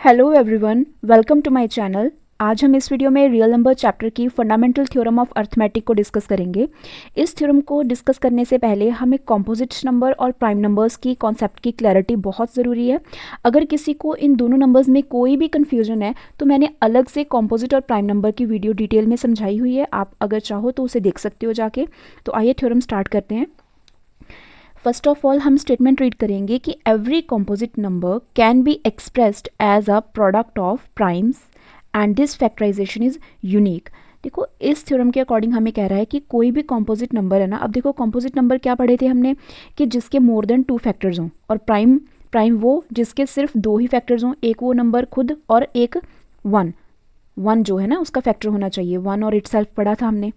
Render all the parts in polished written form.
Hello everyone, welcome to my channel. आज हम इस वीडियो में रियल नंबर चैप्टर की फंडामेंटल थ्योरम ऑफ अर्थमेटिक को डिस्कस करेंगे। इस थ्योरम को डिस्कस करने से पहले हमें कॉम्पोजिट नंबर और प्राइम नंबर्स की कॉन्सेप्ट की क्लैरिटी बहुत ज़रूरी है। अगर किसी को इन दोनों नंबर्स में कोई भी कन्फ्यूजन है तो मैंने अलग से कॉम्पोजिट और प्राइम नंबर की वीडियो डिटेल में समझाई हुई है, आप अगर चाहो तो उसे देख सकते हो जाके। तो आइए थ्योरम स्टार्ट करते हैं। फर्स्ट ऑफ ऑल हम स्टेटमेंट रीड करेंगे कि every composite number can be expressed as a product of primes and this factorization is unique. देखो, इस थ्योरम के अकॉर्डिंग हमें कह रहा है कि कोई भी कॉम्पोजिट नंबर है ना, अब देखो कॉम्पोजिट नंबर क्या पढ़े थे हमने कि जिसके मोर देन 2 फैक्टर्स हों, और प्राइम वो जिसके सिर्फ 2 ही फैक्टर्स हों, एक वो नंबर खुद और एक वन जो है ना उसका फैक्टर होना चाहिए। वन और इटसेल्फ पढ़ा था हमने।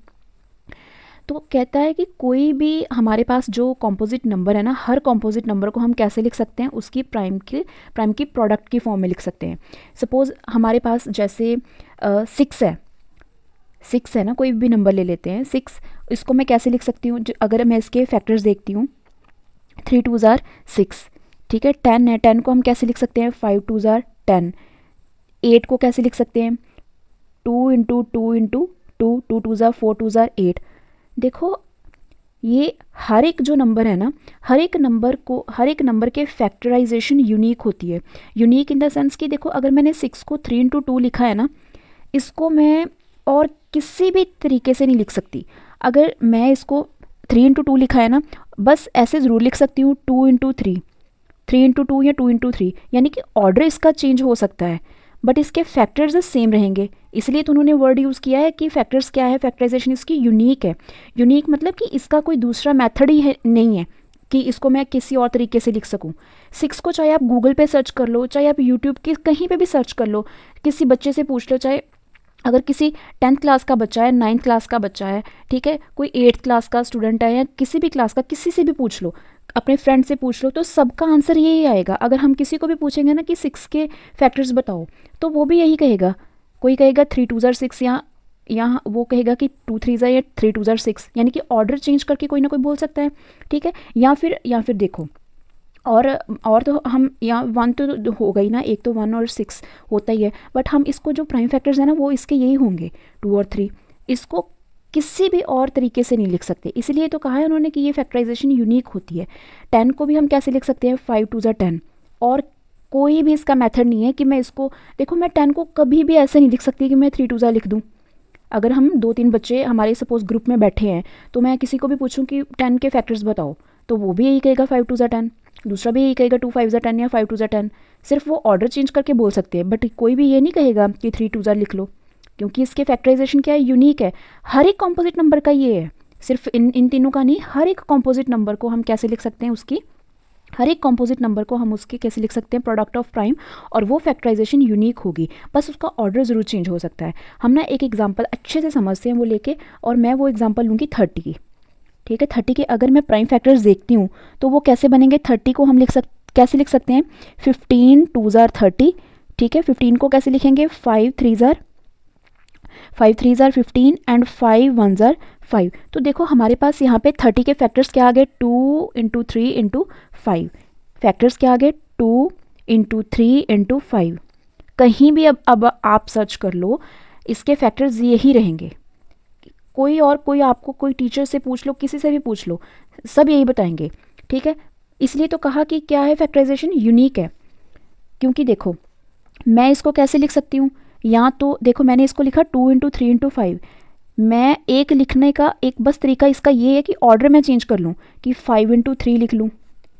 तो कहता है कि कोई भी हमारे पास जो कॉम्पोजिट नंबर है ना, हर कॉम्पोजिट नंबर को हम कैसे लिख सकते हैं, उसकी प्राइम की प्रोडक्ट की फॉर्म में लिख सकते हैं। सपोज़ हमारे पास जैसे 6 है ना, कोई भी नंबर ले लेते हैं 6। इसको मैं कैसे लिख सकती हूँ, अगर मैं इसके फैक्टर्स देखती हूँ 3 2 ज़ार 6, ठीक है। 10 है, 10 को हम कैसे लिख सकते हैं 5 2 ज़ार 10। 8 को कैसे लिख सकते हैं 2 इंटू 2 इंटू 2, 2 2 ज़ार 4 2 ज़ार 8। देखो, ये हर एक जो नंबर है ना, हर एक नंबर के फैक्टराइजेशन यूनिक होती है। यूनिक इन द सेंस कि देखो, अगर मैंने 6 को 3 इंटू 2 लिखा है ना, इसको मैं और किसी भी तरीके से नहीं लिख सकती। अगर मैं इसको 3 इंटू 2 लिखा है ना, बस ऐसे ज़रूर लिख सकती हूँ 2 इंटू 3, 3 इंटू 2 या 2 इंटू 3, यानी कि ऑर्डर इसका चेंज हो सकता है बट इसके फैक्टर्स सेम रहेंगे। इसलिए तो उन्होंने वर्ड यूज़ किया है कि फैक्टर्स क्या है, फैक्टराइजेशन इसकी यूनिक है। यूनिक मतलब कि इसका कोई दूसरा मेथड ही है नहीं है कि इसको मैं किसी और तरीके से लिख सकूं। 6 को चाहे आप गूगल पे सर्च कर लो, चाहे आप यूट्यूब की कहीं पे भी सर्च कर लो, किसी बच्चे से पूछ लो, चाहे अगर किसी 10th क्लास का बच्चा है, 9th क्लास का बच्चा है, ठीक है, कोई 8th क्लास का स्टूडेंट है या किसी भी क्लास का, किसी से भी पूछ लो, अपने फ्रेंड से पूछ लो, तो सबका आंसर यही आएगा। अगर हम किसी को भी पूछेंगे ना कि 6 के फैक्टर्स बताओ, तो वो भी यही कहेगा। कोई कहेगा 3 2 ज़ार 6, या वो कहेगा कि 2 3 ज़ार या 3 2 ज़ार 6, यानी कि ऑर्डर चेंज करके कोई ना कोई बोल सकता है, ठीक है। या फिर देखो, और तो हम यहाँ 1 तो हो गई ना, एक तो 1 और 6 होता ही है, बट हम इसको जो प्राइम फैक्टर्स है ना वो इसके यही होंगे 2 और 3। इसको किसी भी और तरीके से नहीं लिख सकते, इसलिए तो कहा है उन्होंने कि ये फैक्टराइजेशन यूनिक होती है। 10 को भी हम कैसे लिख सकते हैं 5 2 ज़ार 10, और कोई भी इसका मेथड नहीं है कि मैं इसको, देखो मैं 10 को कभी भी ऐसे नहीं लिख सकती कि मैं 3 2 ज़ार लिख दूँ। अगर हम 2 3 बच्चे हमारे सपोज ग्रुप में बैठे हैं, तो मैं किसी को भी पूछूं कि 10 के फैक्टर्स बताओ, तो वो भी यही कहेगा 5 2 ज़ार 10, दूसरा भी यही कहेगा 2 5 ज़ार 10 या 5 2 ज़ार 10। सिर्फ वो ऑर्डर चेंज करके बोल सकते हैं, बट कोई भी ये नहीं कहेगा कि 3 2 ज़ार लिख लो, क्योंकि इसके फैक्टराइजेशन क्या है, यूनिक है। हर एक कॉम्पोजिट नंबर का ये है, सिर्फ इन तीनों का नहीं, हर एक कॉम्पोजिट नंबर को हम कैसे लिख सकते हैं, उसकी हर एक कॉम्पोजिट नंबर को हम उसके कैसे लिख सकते हैं, प्रोडक्ट ऑफ प्राइम, और वो फैक्टराइजेशन यूनिक होगी, बस उसका ऑर्डर ज़रूर चेंज हो सकता है। हम ना एक एग्जांपल अच्छे से समझते हैं वो लेके, और मैं वो एग्जांपल लूँगी 30 की, ठीक है। 30 के अगर मैं प्राइम फैक्टर्स देखती हूँ तो वो कैसे बनेंगे। 30 को हम कैसे लिख सकते हैं 15 2 ज़ार 30, ठीक है। 15 को कैसे लिखेंगे 5 3 ज़ार 15 एंड 5 1 ज़ार 5। तो देखो हमारे पास यहाँ पे 30 के फैक्टर्स क्या आ गए 2 इंटू 3 इंटू 5, फैक्टर्स क्या आ गए 2 इंटू 3 इंटू 5। कहीं भी अब आप सर्च कर लो, इसके फैक्टर्स यही रहेंगे। कोई आपको कोई टीचर से पूछ लो, किसी से भी पूछ लो, सब यही बताएंगे, ठीक है। इसलिए तो कहा कि क्या है, फैक्टराइजेशन यूनिक है। क्योंकि देखो मैं इसको कैसे लिख सकती हूँ, या तो देखो मैंने इसको लिखा 2 इंटू 3 इंटू 5, मैं एक लिखने का एक बस तरीका इसका ये है कि ऑर्डर मैं चेंज कर लूँ कि 5 इंटू 3 लिख लूँ,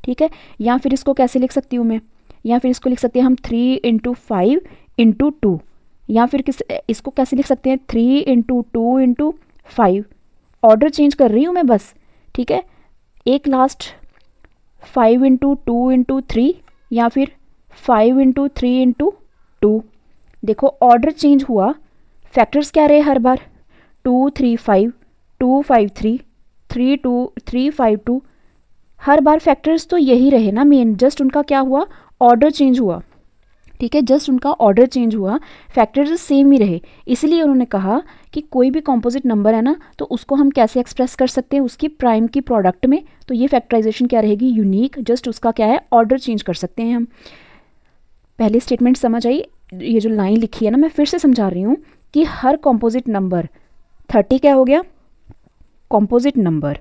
ठीक है। या फिर इसको कैसे लिख सकती हूँ मैं, या फिर इसको लिख सकते हैं हम 3 इंटू 5 इंटू 2, या फिर इसको कैसे लिख सकते हैं 3 इंटू 2 इंटू 5। ऑर्डर चेंज कर रही हूँ मैं बस, ठीक है। एक लास्ट 5 इंटू 2 इंटू 3, या फिर 5 इंटू 3 इंटू 2। देखो ऑर्डर चेंज हुआ, फैक्टर्स क्या रहे हर बार 2 3 5 2 5 3 3 2 3 5 2, हर बार फैक्टर्स तो यही रहे ना मेन, जस्ट उनका क्या हुआ, ऑर्डर चेंज हुआ, ठीक है। जस्ट उनका ऑर्डर चेंज हुआ, फैक्टर्स सेम ही रहे। इसलिए उन्होंने कहा कि कोई भी कॉम्पोजिट नंबर है ना, तो उसको हम कैसे एक्सप्रेस कर सकते हैं उसकी प्राइम की प्रोडक्ट में, तो ये फैक्टराइजेशन क्या रहेगी यूनिक, जस्ट उसका क्या है ऑर्डर चेंज कर सकते हैं हम। पहली स्टेटमेंट समझ आई। ये जो लाइन लिखी है ना, मैं फिर से समझा रही हूँ कि हर कॉम्पोजिट नंबर 30 क्या हो गया, कॉम्पोजिट नंबर।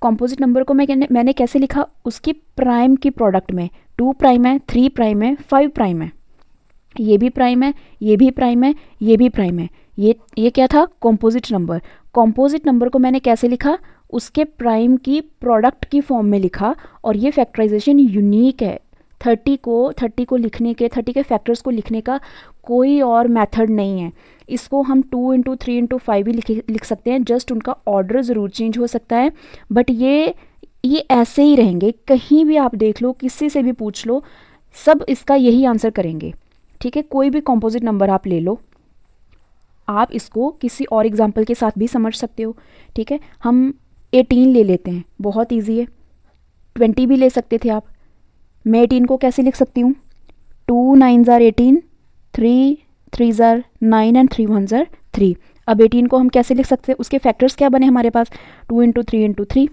कॉम्पोजिट नंबर को मैंने कैसे लिखा, उसकी प्राइम की प्रोडक्ट में 2 प्राइम है, 3 प्राइम है, 5 प्राइम है, ये भी प्राइम है, ये भी प्राइम है, ये भी प्राइम है, ये क्या था, कॉम्पोजिट नंबर। कॉम्पोजिट नंबर को मैंने कैसे लिखा, उसके प्राइम की प्रोडक्ट की फॉर्म में लिखा, और ये फैक्टराइजेशन यूनिक है। 30 को लिखने के, 30 के फैक्टर्स को लिखने का कोई और मेथड नहीं है। इसको हम 2 इंटू 3 इंटू 5 भी लिख सकते हैं, जस्ट उनका ऑर्डर ज़रूर चेंज हो सकता है, बट ये ऐसे ही रहेंगे। कहीं भी आप देख लो, किसी से भी पूछ लो, सब इसका यही आंसर करेंगे। ठीक है, कोई भी कॉम्पोजिट नंबर आप ले लो, आप इसको किसी और एग्जाम्पल के साथ भी समझ सकते हो। ठीक है, हम 18 ले लेते हैं, बहुत ईजी है। 20 भी ले सकते थे आप। मैं 18 को कैसे लिख सकती हूँ, 2 9 ज़ार 18, 3 3 ज़ार 9 एंड 3 1 ज़ार 3। अब 18 को हम कैसे लिख सकते हैं, उसके फैक्टर्स क्या बने हमारे पास, 2 इंटू 3 इंटू 3।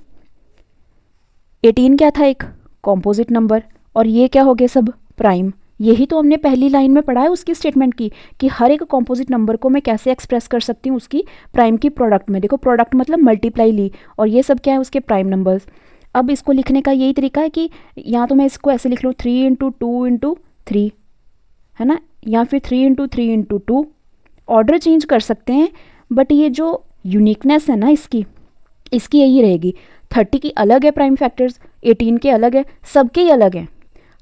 18 क्या था, एक कॉम्पोजिट नंबर, और ये क्या हो गए, सब प्राइम। यही तो हमने पहली लाइन में पढ़ा है उसकी स्टेटमेंट की, कि हर एक कॉम्पोजिट नंबर को मैं कैसे एक्सप्रेस कर सकती हूँ उसकी प्राइम की प्रोडक्ट में। देखो, प्रोडक्ट मतलब मल्टीप्लाई ली, और ये सब क्या है, उसके प्राइम नंबर्स। अब इसको लिखने का यही तरीका है कि या तो मैं इसको ऐसे लिख लूँ, 3 इंटू 2 इंटू 3, है ना, या फिर 3 इंटू 3 इंटू 2। ऑर्डर चेंज कर सकते हैं, बट ये जो यूनिकनेस है ना इसकी यही रहेगी। 30 की अलग है प्राइम फैक्टर्स, 18 के अलग है, सबके ही अलग हैं।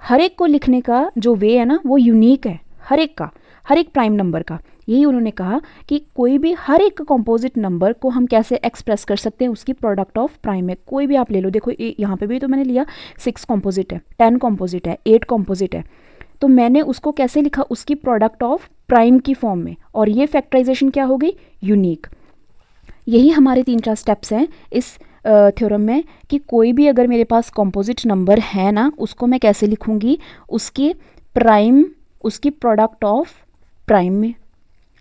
हर एक को लिखने का जो वे है ना, वो यूनिक है, हर एक का, हर एक प्राइम नंबर का। यही उन्होंने कहा कि कोई भी, हर एक कॉम्पोजिट नंबर को हम कैसे एक्सप्रेस कर सकते हैं उसकी प्रोडक्ट ऑफ प्राइम में। कोई भी आप ले लो, देखो यहाँ पे भी तो मैंने लिया 6 कॉम्पोजिट है, 10 कॉम्पोजिट है, 8 कॉम्पोजिट है, तो मैंने उसको कैसे लिखा, उसकी प्रोडक्ट ऑफ प्राइम की फॉर्म में, और ये फैक्टराइजेशन क्या हो गई, यूनिक। यही हमारे 3-4 स्टेप्स हैं इस थ्योरम में, कि कोई भी अगर मेरे पास कॉम्पोजिट नंबर है ना, उसको मैं कैसे लिखूंगी, उसकी प्राइम, उसकी प्रोडक्ट ऑफ प्राइम में।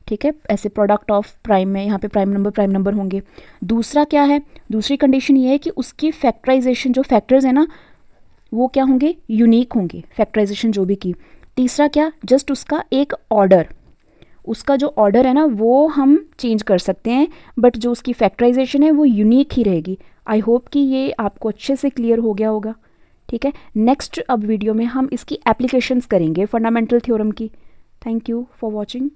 ठीक है, ऐसे प्रोडक्ट ऑफ प्राइम में, यहाँ पे प्राइम नंबर होंगे। दूसरा क्या है, दूसरी कंडीशन ये है कि उसकी फैक्टराइजेशन, जो फैक्टर्स है ना, वो क्या होंगे, यूनिक होंगे, फैक्टराइजेशन जो भी की। तीसरा क्या, जस्ट उसका एक ऑर्डर, उसका जो ऑर्डर है ना वो हम चेंज कर सकते हैं, बट जो उसकी फैक्टराइजेशन है वो यूनिक ही रहेगी। आई होप कि ये आपको अच्छे से क्लियर हो गया होगा। ठीक है, नेक्स्ट अब वीडियो में हम इसकी एप्लीकेशंस करेंगे फंडामेंटल थ्योरम की। Thank you for watching.